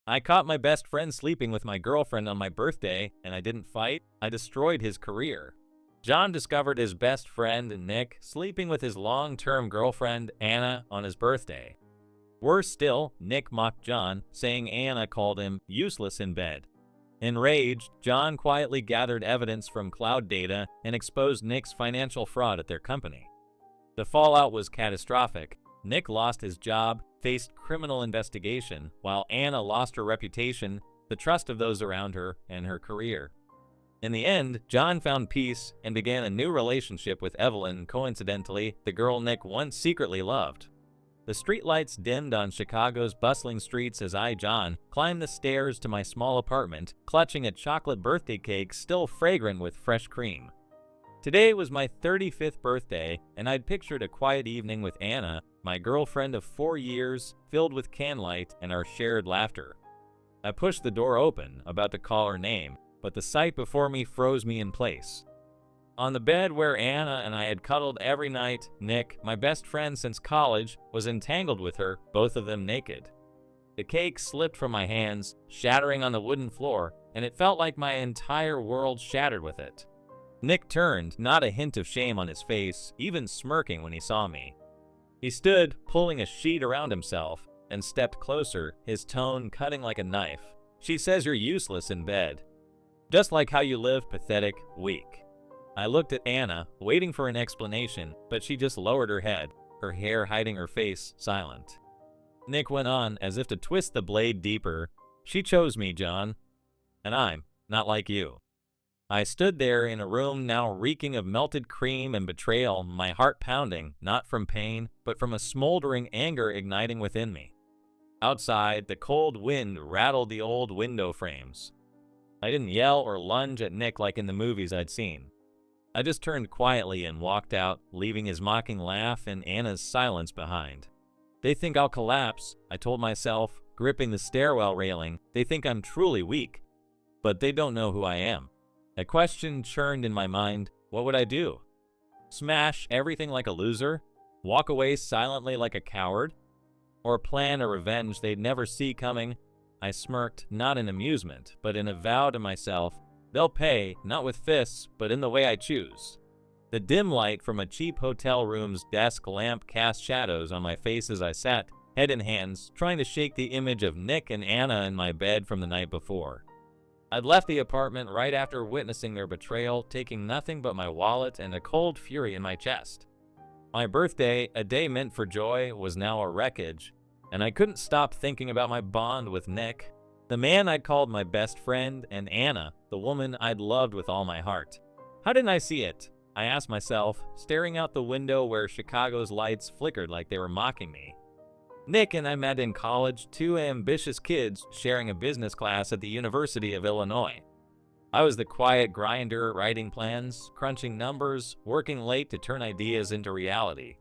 I caught my best friend sleeping with my girlfriend on my birthday, and I didn't fight. I destroyed his career. John discovered his best friend, Nick, sleeping with his long-term girlfriend, Anna, on his birthday. Worse still, Nick mocked John, saying Anna called him useless in bed. Enraged, John quietly gathered evidence from cloud data and exposed Nick's financial fraud at their company. The fallout was catastrophic. Nick lost his job, faced criminal investigation, while Anna lost her reputation, the trust of those around her, and her career. In the end, John found peace and began a new relationship with Evelyn, coincidentally, the girl Nick once secretly loved. The streetlights dimmed on Chicago's bustling streets as I, John, climbed the stairs to my small apartment, clutching a chocolate birthday cake still fragrant with fresh cream. Today was my 35th birthday, and I'd pictured a quiet evening with Anna, my girlfriend of 4 years, filled with candlelight and our shared laughter. I pushed the door open, about to call her name, but the sight before me froze me in place. On the bed where Anna and I had cuddled every night, Nick, my best friend since college, was entangled with her, both of them naked. The cake slipped from my hands, shattering on the wooden floor, and it felt like my entire world shattered with it. Nick turned, not a hint of shame on his face, even smirking when he saw me. He stood, pulling a sheet around himself, and stepped closer, his tone cutting like a knife. "She says you're useless in bed. Just like how you live, pathetic, weak." I looked at Anna, waiting for an explanation, but she just lowered her head, her hair hiding her face, silent. Nick went on, as if to twist the blade deeper. "She chose me, John, and I'm not like you." I stood there in a room now reeking of melted cream and betrayal, my heart pounding, not from pain, but from a smoldering anger igniting within me. Outside, the cold wind rattled the old window frames. I didn't yell or lunge at Nick like in the movies I'd seen. I just turned quietly and walked out, leaving his mocking laugh and Anna's silence behind. "They think I'll collapse," I told myself, gripping the stairwell railing. "They think I'm truly weak, but they don't know who I am." A question churned in my mind. What would I do? Smash everything like a loser? Walk away silently like a coward? Or plan a revenge they'd never see coming? I smirked, not in amusement, but in a vow to myself. They'll pay, not with fists, but in the way I choose. The dim light from a cheap hotel room's desk lamp cast shadows on my face as I sat, head in hands, trying to shake the image of Nick and Anna in my bed from the night before. I'd left the apartment right after witnessing their betrayal, taking nothing but my wallet and a cold fury in my chest. My birthday, a day meant for joy, was now a wreckage, and I couldn't stop thinking about my bond with Nick, the man I'd called my best friend, and Anna, the woman I'd loved with all my heart. How didn't I see it? I asked myself, staring out the window where Chicago's lights flickered like they were mocking me. Nick and I met in college, two ambitious kids sharing a business class at the University of Illinois. I was the quiet grinder, writing plans, crunching numbers, working late to turn ideas into reality.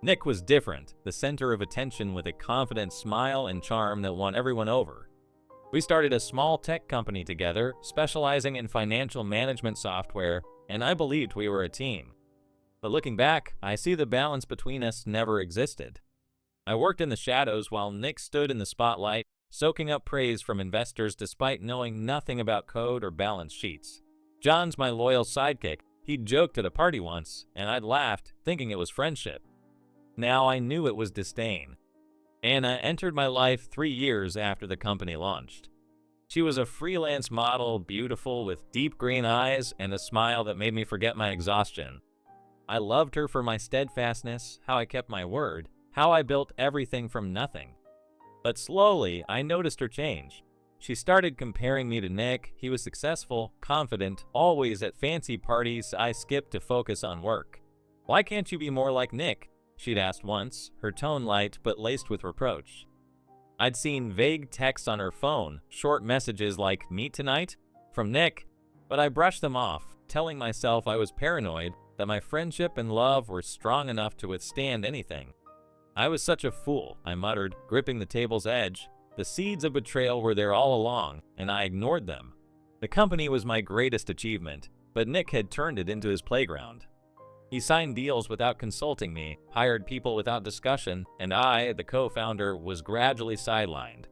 Nick was different, the center of attention with a confident smile and charm that won everyone over. We started a small tech company together, specializing in financial management software, and I believed we were a team. But looking back, I see the balance between us never existed. I worked in the shadows while Nick stood in the spotlight, soaking up praise from investors despite knowing nothing about code or balance sheets. John's my loyal sidekick. He'd joked at a party once, and I'd laughed, thinking it was friendship. Now I knew it was disdain. Anna entered my life 3 years after the company launched. She was a freelance model, beautiful, with deep green eyes and a smile that made me forget my exhaustion. I loved her for my steadfastness, how I kept my word, how I built everything from nothing. But slowly, I noticed her change. She started comparing me to Nick. He was successful, confident, always at fancy parties I skipped to focus on work. "Why can't you be more like Nick?" she'd asked once, her tone light but laced with reproach. I'd seen vague texts on her phone, short messages like, "Meet tonight?" from Nick, but I brushed them off, telling myself I was paranoid, that my friendship and love were strong enough to withstand anything. I was such a fool, I muttered, gripping the table's edge. The seeds of betrayal were there all along, and I ignored them. The company was my greatest achievement, but Nick had turned it into his playground. He signed deals without consulting me, hired people without discussion, and I, the co-founder, was gradually sidelined.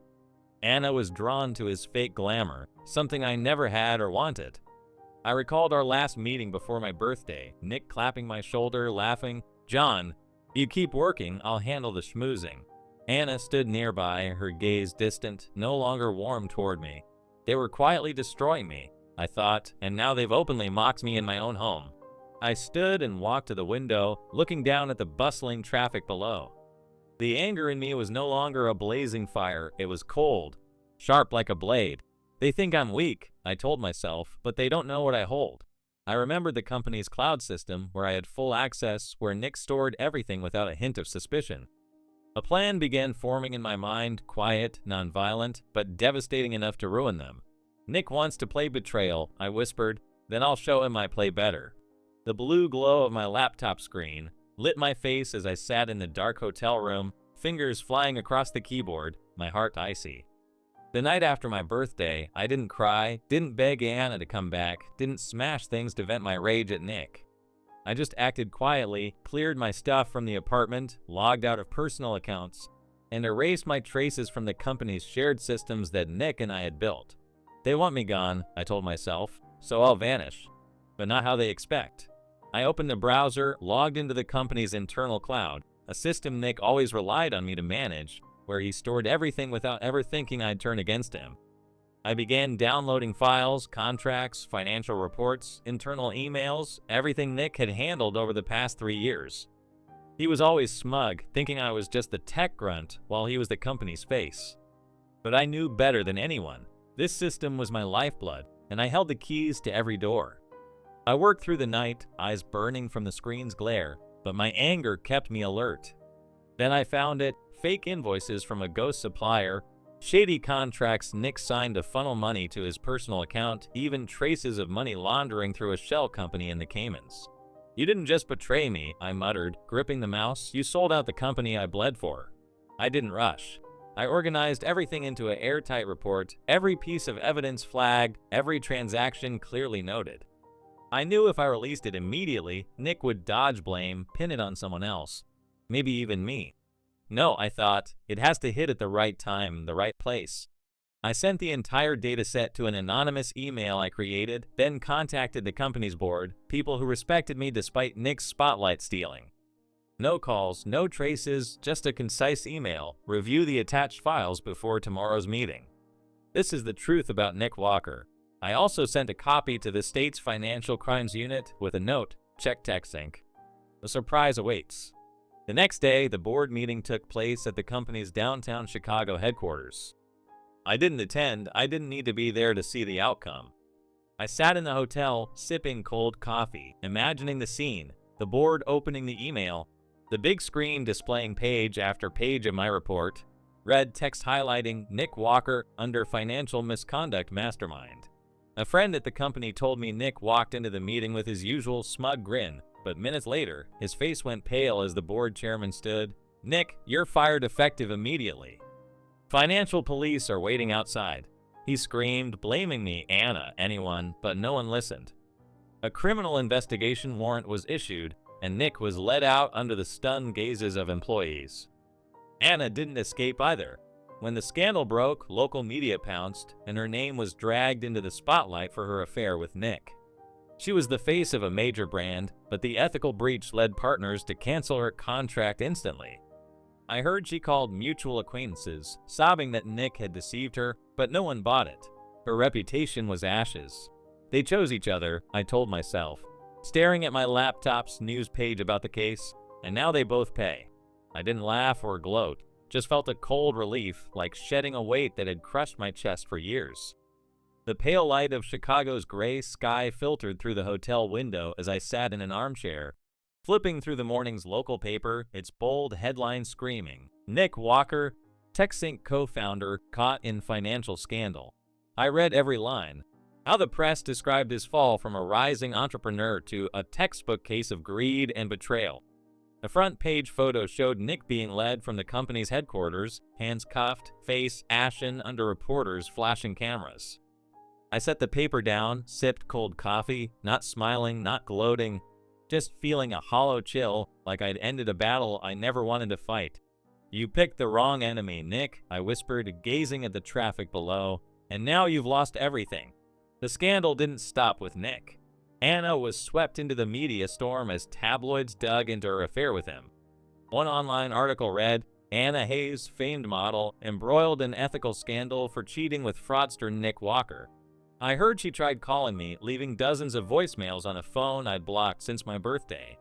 Anna was drawn to his fake glamour, something I never had or wanted. I recalled our last meeting before my birthday, Nick clapping my shoulder, laughing, "John, you keep working, I'll handle the schmoozing." Anna stood nearby, her gaze distant, no longer warm toward me. They were quietly destroying me, I thought, and now they've openly mocked me in my own home. I stood and walked to the window, looking down at the bustling traffic below. The anger in me was no longer a blazing fire, it was cold, sharp like a blade. They think I'm weak, I told myself, but they don't know what I hold. I remembered the company's cloud system, where I had full access, where Nick stored everything without a hint of suspicion. A plan began forming in my mind, quiet, nonviolent, but devastating enough to ruin them. "Nick wants to play betrayal," I whispered, "then I'll show him I play better." The blue glow of my laptop screen lit my face as I sat in the dark hotel room, fingers flying across the keyboard, my heart icy. The night after my birthday, I didn't cry, didn't beg Anna to come back, didn't smash things to vent my rage at Nick. I just acted quietly, cleared my stuff from the apartment, logged out of personal accounts, and erased my traces from the company's shared systems that Nick and I had built. They want me gone, I told myself, so I'll vanish. But not how they expect. I opened the browser, logged into the company's internal cloud, a system Nick always relied on me to manage, where he stored everything without ever thinking I'd turn against him. I began downloading files, contracts, financial reports, internal emails, everything Nick had handled over the past 3 years. He was always smug, thinking I was just the tech grunt while he was the company's face. But I knew better than anyone. This system was my lifeblood, and I held the keys to every door. I worked through the night, eyes burning from the screen's glare, but my anger kept me alert. Then I found it, fake invoices from a ghost supplier, shady contracts Nick signed to funnel money to his personal account, even traces of money laundering through a shell company in the Caymans. "You didn't just betray me," I muttered, gripping the mouse. "You sold out the company I bled for." I didn't rush. I organized everything into an airtight report, every piece of evidence flagged, every transaction clearly noted. I knew if I released it immediately, Nick would dodge blame, pin it on someone else, maybe even me. No, I thought, it has to hit at the right time, the right place. I sent the entire dataset to an anonymous email I created, then contacted the company's board, people who respected me despite Nick's spotlight stealing. No calls, no traces, just a concise email. "Review the attached files before tomorrow's meeting." This is the truth about Nick Walker. I also sent a copy to the state's Financial Crimes Unit with a note, "Check TechSync." The surprise awaits. The next day, the board meeting took place at the company's downtown Chicago headquarters. I didn't attend, I didn't need to be there to see the outcome. I sat in the hotel, sipping cold coffee, imagining the scene, the board opening the email, the big screen displaying page after page of my report, red text highlighting Nick Walker under financial misconduct mastermind. A friend at the company told me Nick walked into the meeting with his usual smug grin, but minutes later, his face went pale as the board chairman stood. "Nick, you're fired effective immediately. Financial police are waiting outside." He screamed, blaming me, Anna, anyone, but no one listened. A criminal investigation warrant was issued, and Nick was led out under the stunned gazes of employees. Anna didn't escape either. When the scandal broke, local media pounced, and her name was dragged into the spotlight for her affair with Nick. She was the face of a major brand, but the ethical breach led partners to cancel her contract instantly. I heard she called mutual acquaintances, sobbing that Nick had deceived her, but no one bought it. Her reputation was ashes. They chose each other, I told myself, staring at my laptop's news page about the case, and now they both pay. I didn't laugh or gloat, just felt a cold relief, like shedding a weight that had crushed my chest for years. The pale light of Chicago's gray sky filtered through the hotel window as I sat in an armchair, flipping through the morning's local paper, its bold headline screaming, "Nick Walker, TechSync co-founder, caught in financial scandal." I read every line. How the press described his fall from a rising entrepreneur to a textbook case of greed and betrayal. The front page photo showed Nick being led from the company's headquarters, hands cuffed, face ashen under reporters' flashing cameras. I set the paper down, sipped cold coffee, not smiling, not gloating, just feeling a hollow chill, like I'd ended a battle I never wanted to fight. "You picked the wrong enemy, Nick," I whispered, gazing at the traffic below, "and now you've lost everything." The scandal didn't stop with Nick. Anna was swept into the media storm as tabloids dug into her affair with him. One online article read, "Anna Hayes, famed model, embroiled in ethical scandal for cheating with fraudster Nick Walker." I heard she tried calling me, leaving dozens of voicemails on a phone I'd blocked since my birthday.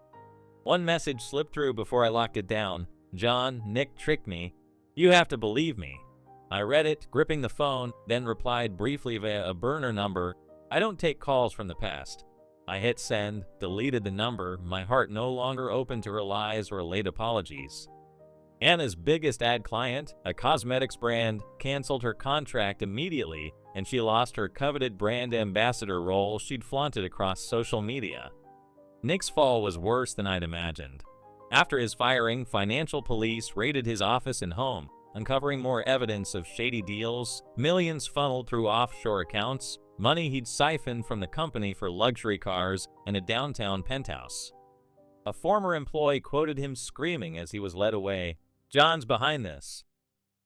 One message slipped through before I locked it down. "John, Nick tricked me. You have to believe me." I read it, gripping the phone, then replied briefly via a burner number. I don't take calls from the past. I hit send, deleted the number, my heart no longer open to her lies or late apologies. Anna's biggest ad client, a cosmetics brand, canceled her contract immediately, and she lost her coveted brand ambassador role she'd flaunted across social media. Nick's fall was worse than I'd imagined. After his firing, financial police raided his office and home, uncovering more evidence of shady deals, millions funneled through offshore accounts, money he'd siphoned from the company for luxury cars and a downtown penthouse. A former employee quoted him screaming as he was led away, "John's behind this.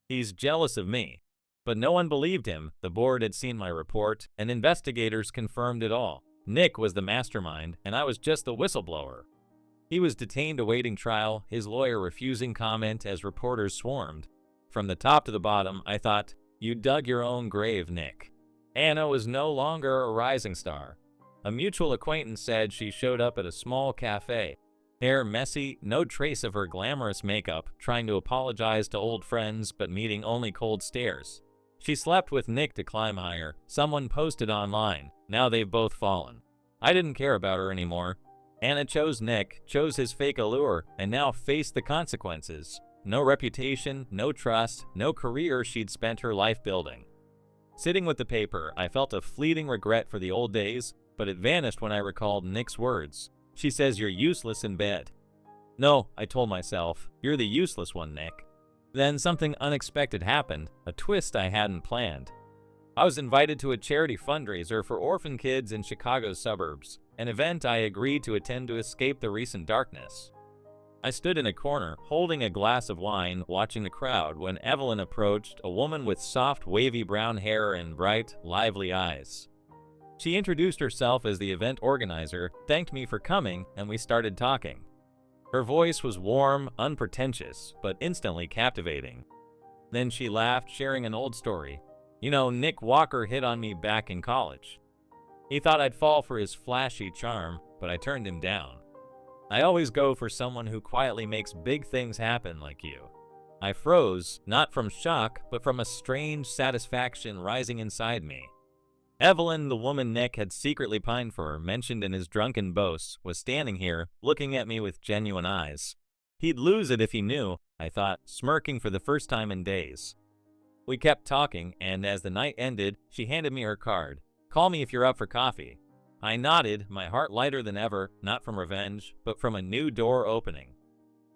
He's jealous of me." But no one believed him. The board had seen my report, and investigators confirmed it all. Nick was the mastermind, and I was just the whistleblower. He was detained awaiting trial, his lawyer refusing comment as reporters swarmed. From the top to the bottom, I thought, "You dug your own grave, Nick." Anna was no longer a rising star. A mutual acquaintance said she showed up at a small cafe. Hair messy, no trace of her glamorous makeup, trying to apologize to old friends but meeting only cold stares. She slept with Nick to climb higher. Someone posted online. Now they've both fallen. I didn't care about her anymore. Anna chose Nick, chose his fake allure, and now faced the consequences. No reputation, no trust, no career she'd spent her life building. Sitting with the paper, I felt a fleeting regret for the old days, but it vanished when I recalled Nick's words. "She says you're useless in bed." "No," I told myself, "you're the useless one, Nick." Then something unexpected happened, a twist I hadn't planned. I was invited to a charity fundraiser for orphan kids in Chicago's suburbs, an event I agreed to attend to escape the recent darkness. I stood in a corner, holding a glass of wine, watching the crowd when Evelyn approached, a woman with soft, wavy brown hair and bright, lively eyes. She introduced herself as the event organizer, thanked me for coming, and we started talking. Her voice was warm, unpretentious, but instantly captivating. Then she laughed, sharing an old story. "You know, Nick Walker hit on me back in college. He thought I'd fall for his flashy charm, but I turned him down. I always go for someone who quietly makes big things happen like you." I froze, not from shock, but from a strange satisfaction rising inside me. Evelyn, the woman Nick had secretly pined for, mentioned in his drunken boasts, was standing here, looking at me with genuine eyes. He'd lose it if he knew, I thought, smirking for the first time in days. We kept talking, and as the night ended, she handed me her card. "Call me if you're up for coffee." I nodded, my heart lighter than ever, not from revenge, but from a new door opening.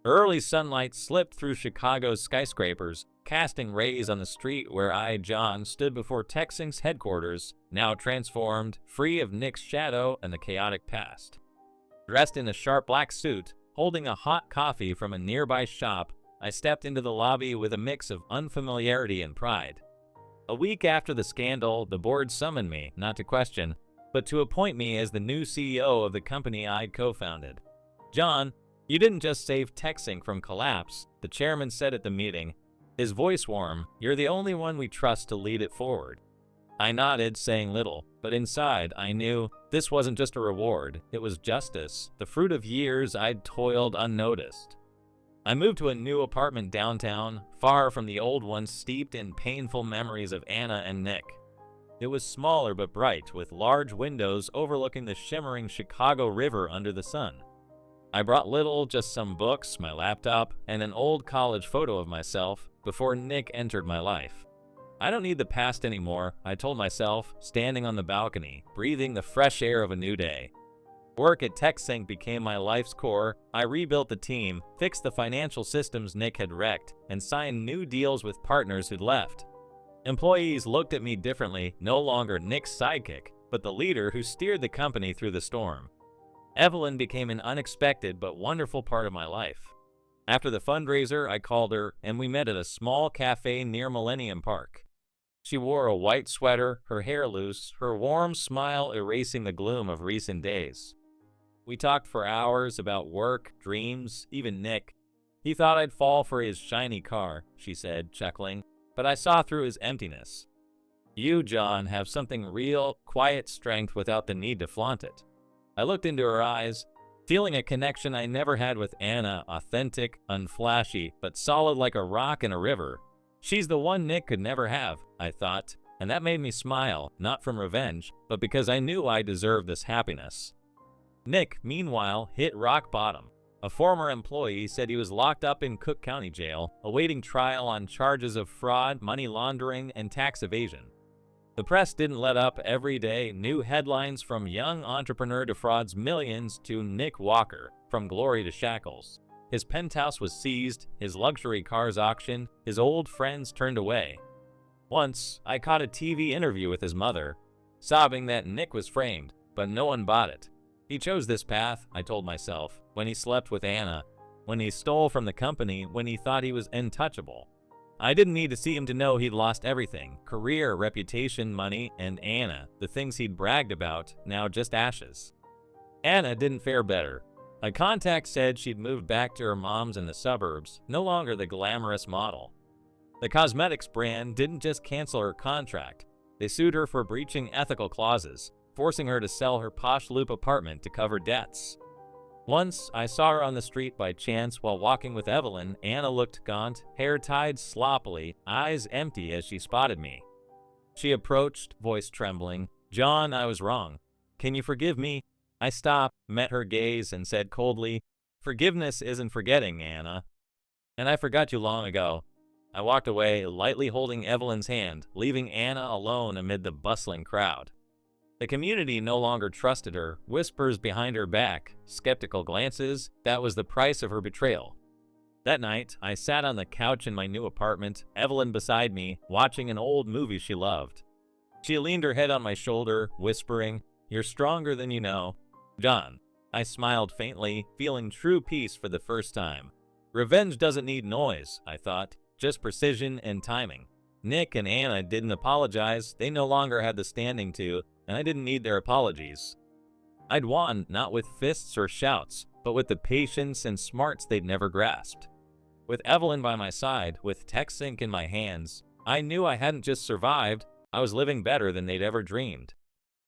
Early sunlight slipped through Chicago's skyscrapers, casting rays on the street where I, John, stood before Texing's headquarters, now transformed, free of Nick's shadow and the chaotic past. Dressed in a sharp black suit, holding a hot coffee from a nearby shop, I stepped into the lobby with a mix of unfamiliarity and pride. A week after the scandal, the board summoned me, not to question, but to appoint me as the new CEO of the company I'd co-founded. "John, you didn't just save Texing from collapse," the chairman said at the meeting, his voice warm. "You're the only one we trust to lead it forward." I nodded, saying little, but inside I knew this wasn't just a reward, it was justice, the fruit of years I'd toiled unnoticed. I moved to a new apartment downtown, far from the old one steeped in painful memories of Anna and Nick. It was smaller but bright, with large windows overlooking the shimmering Chicago River under the sun. I brought little, just some books, my laptop, and an old college photo of myself before Nick entered my life. I don't need the past anymore, I told myself, standing on the balcony, breathing the fresh air of a new day. Work at TechSync became my life's core. I rebuilt the team, fixed the financial systems Nick had wrecked, and signed new deals with partners who'd left. Employees looked at me differently, no longer Nick's sidekick, but the leader who steered the company through the storm. Evelyn became an unexpected but wonderful part of my life. After the fundraiser, I called her, and we met at a small cafe near Millennium Park. She wore a white sweater, her hair loose, her warm smile erasing the gloom of recent days. We talked for hours about work, dreams, even Nick. He thought I'd fall for his shiny car, she said, chuckling, but I saw through his emptiness. You, John, have something real, quiet strength without the need to flaunt it. I looked into her eyes, feeling a connection I never had with Anna, authentic, unflashy, but solid like a rock in a river. She's the one Nick could never have, I thought, and that made me smile, not from revenge, but because I knew I deserved this happiness. Nick, meanwhile, hit rock bottom. A former employee said he was locked up in Cook County Jail, awaiting trial on charges of fraud, money laundering, and tax evasion. The press didn't let up every day. New headlines from young entrepreneur defrauds millions to Nick Walker, from glory to shackles. His penthouse was seized, his luxury cars auctioned, his old friends turned away. Once, I caught a TV interview with his mother, sobbing that Nick was framed, but no one bought it. He chose this path, I told myself, when he slept with Anna, when he stole from the company, when he thought he was untouchable. I didn't need to see him to know he'd lost everything: career, reputation, money, and Anna, the things he'd bragged about, now just ashes. Anna didn't fare better. A contact said she'd moved back to her mom's in the suburbs, no longer the glamorous model. The cosmetics brand didn't just cancel her contract, they sued her for breaching ethical clauses, forcing her to sell her posh loop apartment to cover debts. Once, I saw her on the street by chance while walking with Evelyn. Anna looked gaunt, hair tied sloppily, eyes empty as she spotted me. She approached, voice trembling. John, I was wrong. Can you forgive me? I stopped, met her gaze, and said coldly, Forgiveness isn't forgetting, Anna. And I forgot you long ago. I walked away, lightly holding Evelyn's hand, leaving Anna alone amid the bustling crowd. The community no longer trusted her, whispers behind her back, skeptical glances. That was the price of her betrayal. That night, I sat on the couch in my new apartment, Evelyn beside me, watching an old movie she loved. She leaned her head on my shoulder, whispering, You're stronger than you know. John. I smiled faintly, feeling true peace for the first time. Revenge doesn't need noise, I thought, just precision and timing. Nick and Anna didn't apologize, they no longer had the standing to, and I didn't need their apologies. I'd won not with fists or shouts, but with the patience and smarts they'd never grasped. With Evelyn by my side, with TechSync in my hands, I knew I hadn't just survived, I was living better than they'd ever dreamed.